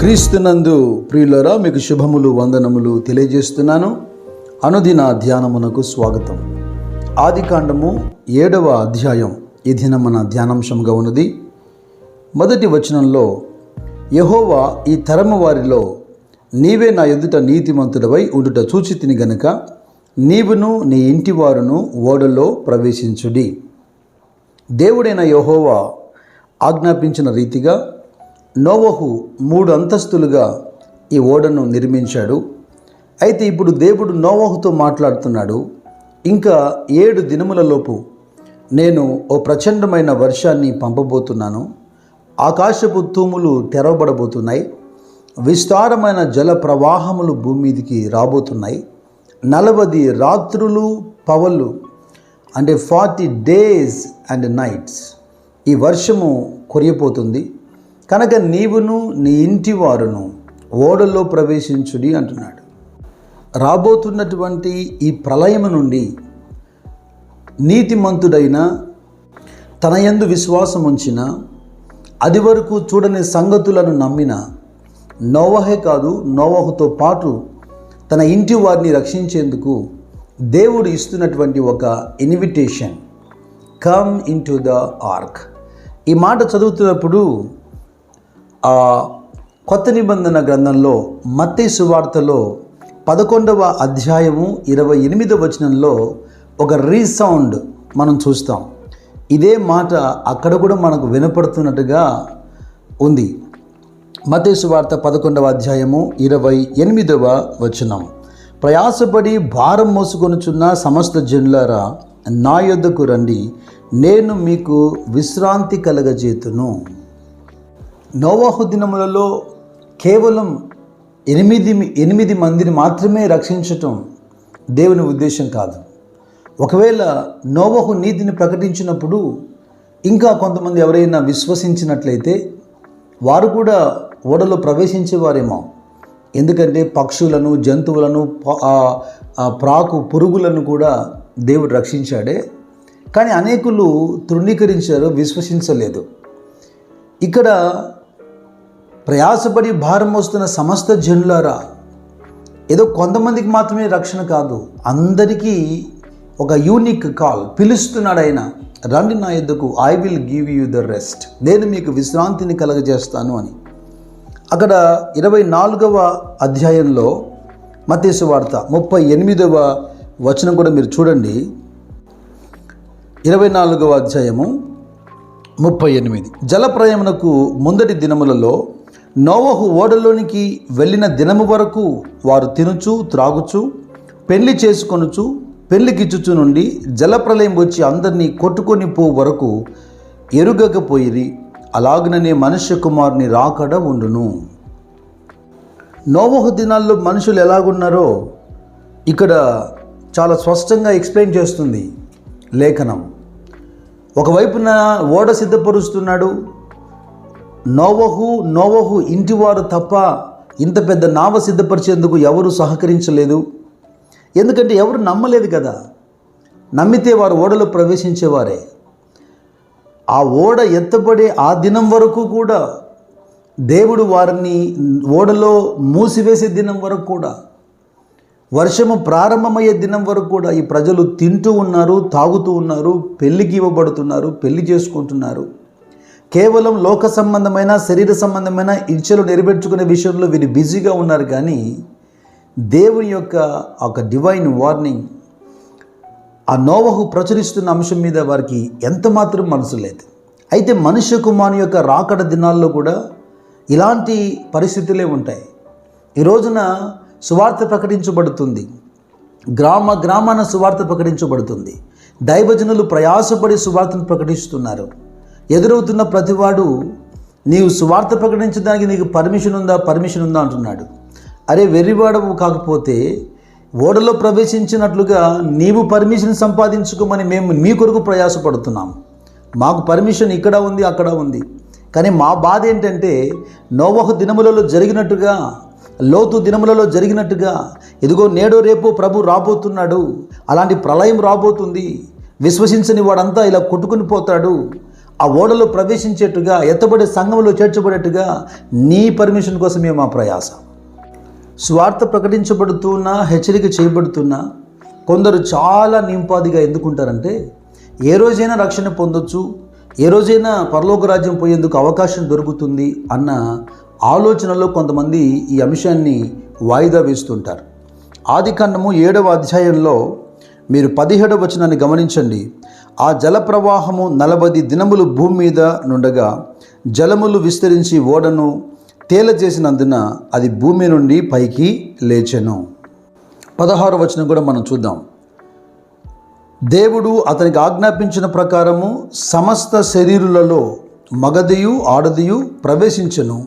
క్రీస్తునందు ప్రియులరా, మీకు శుభములు వందనములు తెలియజేస్తున్నాను. అనుదిన ధ్యానమునకు స్వాగతం. ఆదికాండము 7వ అధ్యాయం ఈ దినం మన ధ్యానాంశంగా ఉన్నది. మొదటి వచనంలో, యెహోవా ఈ తరము వారిలో నీవే నా ఎదుట నీతిమంతుడవై ఉండుట చూచితిని గనుక నీవును నీ ఇంటి వారును ఓడలో ప్రవేశించుడి. దేవుడైన యెహోవా ఆజ్ఞాపించిన రీతిగా నోవహు 3 అంతస్తులుగా ఈ ఓడను నిర్మించాడు. అయితే ఇప్పుడు దేవుడు నోవహుతో మాట్లాడుతున్నాడు. ఇంకా 7 దినములలోపు నేను ఓ ప్రచండమైన వర్షాన్ని పంపబోతున్నాను. ఆకాశపు తూములు తెరవబడబోతున్నాయి. విస్తారమైన జల ప్రవాహములు భూమి మీదికి రాబోతున్నాయి. 40 రాత్రులు పగళ్ళు, అంటే 40 days and nights ఈ వర్షము కురియపోతుంది. కనుక నీవును నీ ఇంటి వారును ఓడలో ప్రవేశించుడి అంటున్నాడు. రాబోతున్నటువంటి ఈ ప్రళయము నుండి నీతిమంతుడైన, తన యందు విశ్వాసం ఉంచిన, అది వరకు చూడని సంగతులను నమ్మిన నోవహే కాదు, నోవహుతో పాటు తన ఇంటి వారిని రక్షించేందుకు దేవుడు ఇస్తున్నటువంటి ఒక invitation, come in to the arc. ఈ మాట చదువుతున్నప్పుడు కొత్త నిబంధన గ్రంథంలో మత్తయి సువార్తలో 11వ అధ్యాయము 28వ వచనంలో ఒక రీసౌండ్ మనం చూస్తాం. ఇదే మాట అక్కడ కూడా మనకు వినపడుతున్నట్టుగా ఉంది. మత్తయి సువార్త 11వ అధ్యాయము 28వ వచనం, ప్రయాసపడి భారం మోసుకొనుచున్న సమస్త జనులారా నా యొద్దకు రండి, నేను మీకు విశ్రాంతి కలగజేతును. నోవహు దినములలో కేవలం 8 మందిని మాత్రమే రక్షించటం దేవుని ఉద్దేశం కాదు. ఒకవేళ నోవహు నీతిని ప్రకటించినప్పుడు ఇంకా కొంతమంది ఎవరైనా విశ్వసించినట్లయితే వారు కూడా ఓడలో ప్రవేశించేవారేమో. ఎందుకంటే పక్షులను, జంతువులను, ప్రాకు పురుగులను కూడా దేవుడు రక్షించాడే. కానీ అనేకులు తృణీకరించారు, విశ్వసించలేదు. ఇక్కడ ప్రయాసపడి భారం మోస్తున్న సమస్త జనులారా, ఏదో కొంతమందికి మాత్రమే రక్షణ కాదు, అందరికీ ఒక యూనిక్ కాల్ పిలుస్తున్నాడు ఆయన. రండి నా యొద్దకు, I will give you the rest, నేను మీకు విశ్రాంతిని కలగజేస్తాను అని. అక్కడ 24వ అధ్యాయంలో మత్తయి సువార్త 38వ వచనం కూడా మీరు చూడండి. 24వ అధ్యాయము 38, జలప్రయాణమునకు ముందటి దినములలో నోవహు ఓడలోనికి వెళ్ళిన దినము వరకు వారు తినుచు త్రాగుచు పెళ్లి చేసుకొనుచు పెళ్లికిచ్చుచు నుండి జలప్రలయం వచ్చి అందరినీ కొట్టుకొని పో వరకు ఎరుగకపోయిరి. అలాగుననే మనుష్య కుమారుని రాకడ ఉండును. నోవహు దినాల్లో మనుషులు ఎలాగున్నారో ఇక్కడ చాలా స్పష్టంగా ఎక్స్ప్లెయిన్ చేస్తుంది లేఖనం. ఒకవైపున ఓడ సిద్ధపరుస్తున్నాడు నోవహు ఇంటివారు తప్ప ఇంత పెద్ద నావ సిద్ధపరిచేందుకు ఎవరు సహకరించలేదు. ఎందుకంటే ఎవరు నమ్మలేదు కదా. నమ్మితే వారు ఓడలో ప్రవేశించేవారే. ఆ ఓడ ఎత్తబడే ఆ దినం వరకు కూడా దేవుడు వారిని ఓడలో మూసివేసే దినం వరకు కూడా, వర్షము ప్రారంభమయ్యే దినం వరకు కూడా ఈ ప్రజలు తింటూ ఉన్నారు, తాగుతూ ఉన్నారు, పెళ్లికి ఇవ్వబడుతున్నారు, పెళ్లి చేసుకుంటున్నారు. కేవలం లోక సంబంధమైన, శరీర సంబంధమైన ఇచ్చలు నెరవేర్చుకునే విషయంలో వీరు బిజీగా ఉన్నారు. కానీ దేవుని యొక్క ఒక డివైన్ వార్నింగ్, ఆ నోవహు ప్రచురిస్తున్న అంశం మీద వారికి ఎంత మాత్రం మనసు లేదు. అయితే మనుష్య కుమారుని యొక్క రాకడ దినాల్లో కూడా ఇలాంటి పరిస్థితులే ఉంటాయి. ఈ రోజున సువార్త ప్రకటించబడుతుంది, గ్రామాన సువార్త ప్రకటించబడుతుంది. దైవజనులు ప్రయాసపడి సువార్తను ప్రకటిస్తున్నారు. ఎదురవుతున్న ప్రతివాడు నీవు సువార్త ప్రకటించడానికి నీకు పర్మిషన్ ఉందా అంటున్నాడు. అరే వెర్రివాడవు కాకపోతే ఓడలో ప్రవేశించినట్లుగా నీవు పర్మిషన్ సంపాదించుకోమని మేము మీ కొరకు ప్రయాసపడుతున్నాం. మాకు పర్మిషన్ ఇక్కడ ఉంది, అక్కడ ఉంది. కానీ మా బాధ ఏంటంటే నోవహు దినములలో జరిగినట్టుగా, లోతు దినములలో జరిగినట్టుగా ఇదిగో నేడో రేపో ప్రభు రాబోతున్నాడు. అలాంటి ప్రళయం రాబోతుంది. విశ్వసించని వాడంతా ఇలా కొట్టుకుని పోతాడు. ఆ ఓడలో ప్రవేశించేట్టుగా, ఎత్తబడే సంఘంలో చేర్చబడేట్టుగా నీ పర్మిషన్ కోసమే మా ప్రయాస. స్వార్థ ప్రకటించబడుతున్నా, హెచ్చరిక చేయబడుతున్నా కొందరు చాలా నింపాదిగా ఎందుకుంటారంటే, ఏ రోజైనా రక్షణ పొందొచ్చు, ఏ రోజైనా పరలోక రాజ్యం పోయేందుకు అవకాశం దొరుకుతుంది అన్న ఆలోచనలో కొంతమంది ఈ అంశాన్ని వాయిదా వేస్తుంటారు. ఆదికాండము 7వ అధ్యాయంలో మీరు 17వ వచనాన్ని గమనించండి. ఆ జల ప్రవాహము 40 దినములు భూమి మీద నుండగా జలములు విస్తరించి ఓడను తేలజేసినందున అది భూమి నుండి పైకి లేచెను. 16వ వచనం కూడా మనం చూద్దాం. దేవుడు అతనికి ఆజ్ఞాపించిన ప్రకారము సమస్త శరీరులలో మగదియు ఆడదియు ప్రవేశించెను.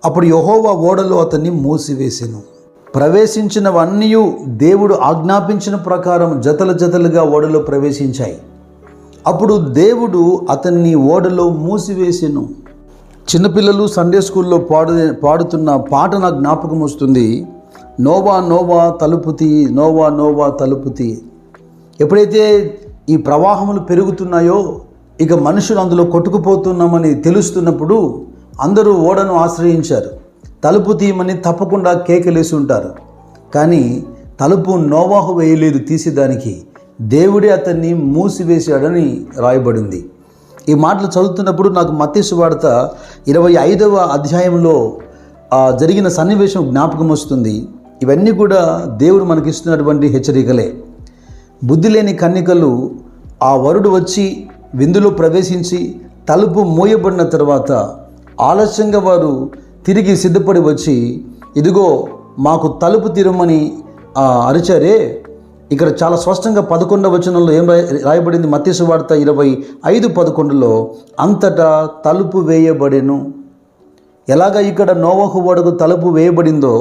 అప్పుడు యెహోవా ఓడలో అతన్ని మూసివేసెను. ప్రవేశించినవన్నీ దేవుడు ఆజ్ఞాపించిన ప్రకారం జతలుగా ఓడలో ప్రవేశించాయి. అప్పుడు దేవుడు అతన్ని ఓడలో మూసివేసెను. చిన్నపిల్లలు సండే స్కూల్లో పాడుతున్న పాట నాకు జ్ఞాపకం వస్తుంది. నోవా నోవా తలుపుతి, నోవా నోవా తలుపుతి. ఎప్పుడైతే ఈ ప్రవాహములు పెరుగుతున్నాయో, ఇక మనుషులు అందులో కొట్టుకుపోతున్నామని తెలుస్తున్నప్పుడు అందరూ ఓడను ఆశ్రయించారు. తలుపు తీయమని తప్పకుండా కేకలేసి ఉంటారు. కానీ తలుపు నోవాహు వేయలేదు తీసేదానికి, దేవుడే అతన్ని మూసివేశాడని రాయబడింది. ఈ మాటలు చదువుతున్నప్పుడు నాకు మత్తయి సువార్త 25వ అధ్యాయంలో జరిగిన సన్నివేశం జ్ఞాపకం వస్తుంది. ఇవన్నీ కూడా దేవుడు మనకిస్తున్నటువంటి హెచ్చరికలే. బుద్ధి లేని కన్యకలు ఆ వరుడు వచ్చి విందులో ప్రవేశించి తలుపు మూయబడిన తర్వాత ఆలస్యంగా వారు తిరిగి సిద్ధపడి వచ్చి, ఇదిగో మాకు తలుపు తీరమని అరిచారే. ఇక్కడ చాలా స్పష్టంగా 11వ వచనంలో ఏం రాయబడింది? మత్తయి సువార్త 25:11లో అంతటా తలుపు వేయబడెను. ఎలాగ ఇక్కడ నోవహు ఓడకు తలుపు వేయబడిందో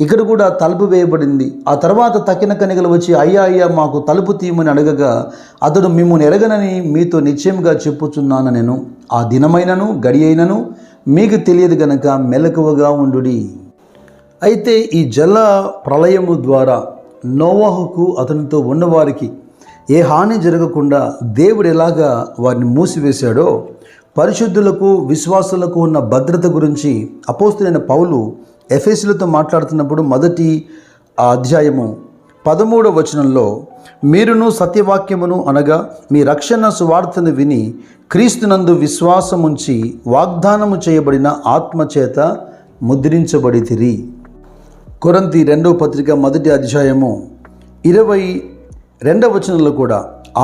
ఇక్కడ కూడా తలుపు వేయబడింది. ఆ తర్వాత తక్కిన కన్యకలు వచ్చి అయ్యా అయ్యా మాకు తలుపు తీయమని అడగగా అతడు మిమ్మును ఎరగనని మీతో నిశ్చయంగా చెప్పుచున్నాను నేను, ఆ దినమైనను గడి అయినను మీకు తెలియదు గనక మెలకువగా ఉండుడి. అయితే ఈ జల ప్రళయము ద్వారా నోవహుకు అతనితో ఉన్నవారికి ఏ హాని జరగకుండా దేవుడు ఎలాగా వారిని మూసివేశాడో, పరిశుద్ధులకు విశ్వాసులకు ఉన్న భద్రత గురించి అపోస్తలుడైన పౌలు ఎఫెసీయులతో మాట్లాడుతున్నప్పుడు 1వ అధ్యాయము 13వ వచనంలో, మీరును సత్యవాక్యమును అనగా మీ రక్షణ సువార్తను విని క్రీస్తునందు విశ్వాసముంచి వాగ్దానము చేయబడిన ఆత్మచేత ముద్రించబడితిరి. కొరింథీ 2వ పత్రిక 1వ అధ్యాయము 22వ వచనంలో కూడా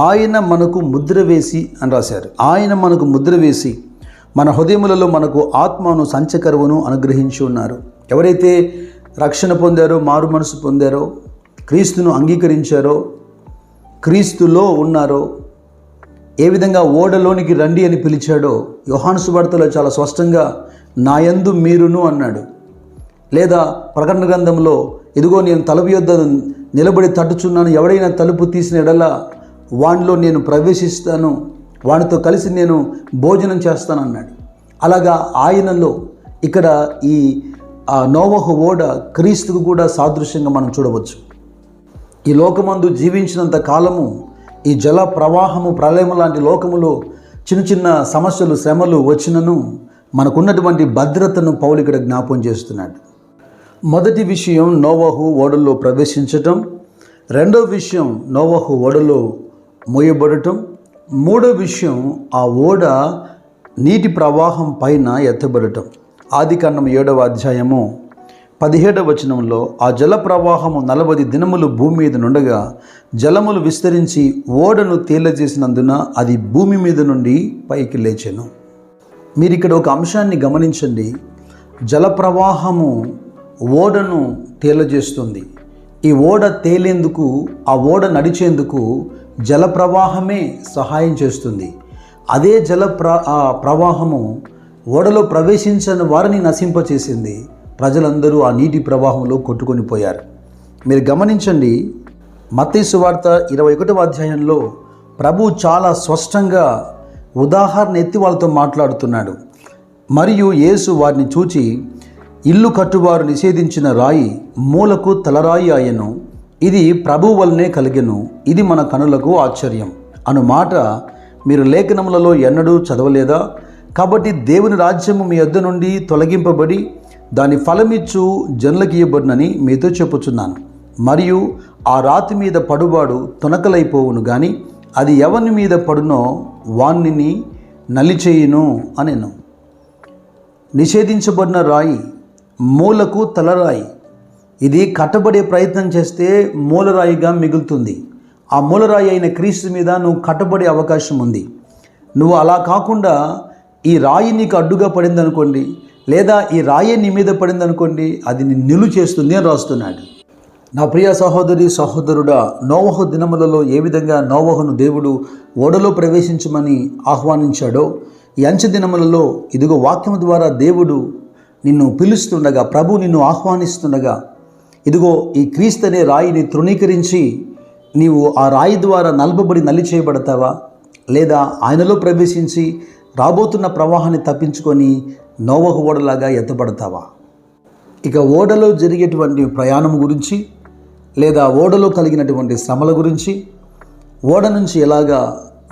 ఆయన మనకు ముద్ర వేసి అని రాశారు. ఆయన మనకు ముద్ర వేసి మన హృదయములలో మనకు ఆత్మను సంచకరువును అనుగ్రహించి ఉన్నారు. ఎవరైతే రక్షణ పొందారో, మారు మనసు పొందారో, క్రీస్తును అంగీకరించారో, క్రీస్తులో ఉన్నారో, ఏ విధంగా ఓడలోనికి రండి అని పిలిచాడో యోహాను సువార్తలో చాలా స్పష్టంగా నాయందు మీరును అన్నాడు. లేదా ప్రకటన గ్రంథంలో ఇదిగో నేను తలుపు యొద్ద నిలబడి తట్టుచున్నాను, ఎవడైనా తలుపు తీసిన ఎడల వానిలో నేను ప్రవేశిస్తాను, వానితో కలిసి నేను భోజనం చేస్తాను అన్నాడు. అలాగా ఆయనలో ఇక్కడ ఈ నోవహు ఓడ క్రీస్తుకు కూడా సాదృశ్యంగా మనం చూడవచ్చు. ఈ లోకమందు జీవించినంత కాలము ఈ జల ప్రవాహము ప్రళయము లాంటి లోకములో చిన్న చిన్న సమస్యలు శ్రమలు వచ్చినను మనకున్నటువంటి భద్రతను పౌలు ఇక్కడ జ్ఞాపం చేస్తున్నాడు. మొదటి విషయం నోవహు ఓడలో ప్రవేశించటం, రెండవ విషయం నోవహు ఓడలో మోయబడటం, మూడవ విషయం ఆ ఓడ నీటి ప్రవాహం పైన ఎత్తబడటం. ఆదికాండం 7వ అధ్యాయము 17వ వచనంలో ఆ జల ప్రవాహము 40 దినములు భూమి మీద నుండగా జలములు విస్తరించి ఓడను తేలజేసినందున అది భూమి మీద నుండి పైకి లేచెను. మీరు ఇక్కడ ఒక అంశాన్ని గమనించండి. జల ప్రవాహము ఓడను తేలజేస్తుంది. ఈ ఓడ తేలేందుకు, ఆ ఓడ నడిచేందుకు జల ప్రవాహమే సహాయం చేస్తుంది. అదే జల ప్రవాహము ఓడలో ప్రవేశించని వారిని నశింపచేసింది. ప్రజలందరూ ఆ నీటి ప్రవాహంలో కొట్టుకొని పోయారు. మీరు గమనించండి, మత్తయి సువార్త 21వ అధ్యాయంలో ప్రభు చాలా స్పష్టంగా ఉదాహరణ ఎత్తి వాళ్ళతో మాట్లాడుతున్నాడు. మరియు యేసు వారిని చూచి, ఇల్లు కట్టువారు నిషేధించిన రాయి మూలకు తలరాయి ఆయను, ఇది ప్రభు వల్లనే కలిగెను, ఇది మన కనులకు ఆశ్చర్యం అను మాట మీరు లేఖనములలో ఎన్నడూ చదవలేదా? కాబట్టి దేవుని రాజ్యము మీ యొద్ద నుండి తొలగింపబడి దాని ఫలమిచ్చు జనులకు ఇవ్వబడినని మీతో చెప్పుచున్నాను. మరియు ఆ రాతి మీద పడువాడు తునకలైపోవును, కానీ అది ఎవని మీద పడునో వాణ్ణి నలిచేయును అనెను. నిషేధించబడిన రాయి మూలకు తలరాయి. ఇది కట్టబడే ప్రయత్నం చేస్తే మూలరాయిగా మిగులుతుంది. ఆ మూలరాయి అయిన క్రీస్తు మీద నువ్వు కట్టబడే అవకాశం ఉంది. నువ్వు అలా కాకుండా ఈ రాయి నీకు అడ్డుగా పడింది అనుకోండి, లేదా ఈ రాయి నీ మీద పడింది అనుకోండి, అది నిలువ చేస్తుంది అని రాస్తున్నాడు. నా ప్రియ సహోదరి సహోదరుడా, నోవహు దినములలో ఏ విధంగా నోవహును దేవుడు ఓడలో ప్రవేశించమని ఆహ్వానించాడో, ఈ అంచె దినములలో ఇదిగో వాక్యము ద్వారా దేవుడు నిన్ను పిలుస్తుండగా, ప్రభు నిన్ను ఆహ్వానిస్తుండగా, ఇదిగో ఈ క్రీస్తు అనే రాయిని తృణీకరించి నీవు ఆ రాయి ద్వారా నలపబడి నలి చేయబడతావా, లేదా ఆయనలో ప్రవేశించి రాబోతున్న ప్రవాహాన్ని తప్పించుకొని నోవహు ఓడలాగా ఎత్తబడతావా? ఇక ఓడలో జరిగేటువంటి ప్రయాణం గురించి, లేదా ఓడలో కలిగినటువంటి శ్రమల గురించి, ఓడ నుంచి ఎలాగా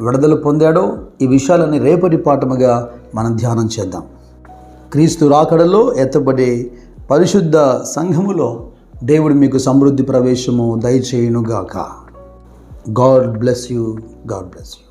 విడుదల పొందాడో, ఈ విషయాలని రేపటి పాఠముగా మనం ధ్యానం చేద్దాం. క్రీస్తు రాకడలో ఎత్తబడే పరిశుద్ధ సంఘములో దేవుడు మీకు సమృద్ధి ప్రవేశము దయచేయునుగాక. God bless you. God bless you.